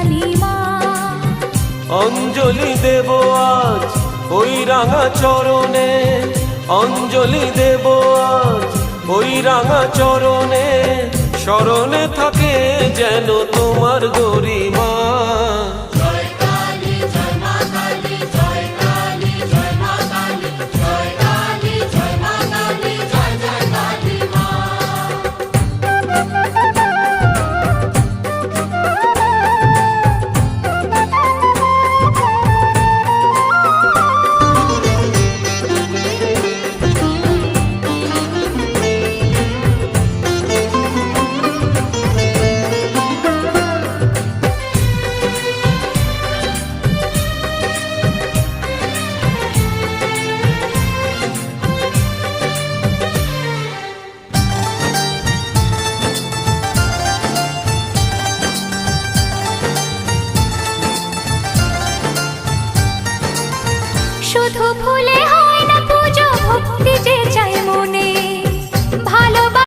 কালী মা। অঞ্জলি দেব আজ ওই রাঙা চরণে, অঞ্জলি দেব আজ ওই রাঙা চরণে, স্মরণে থাকে যেন তোমার গরিমা। শুধু ভুলে হয় না পুজো, ভক্তি যে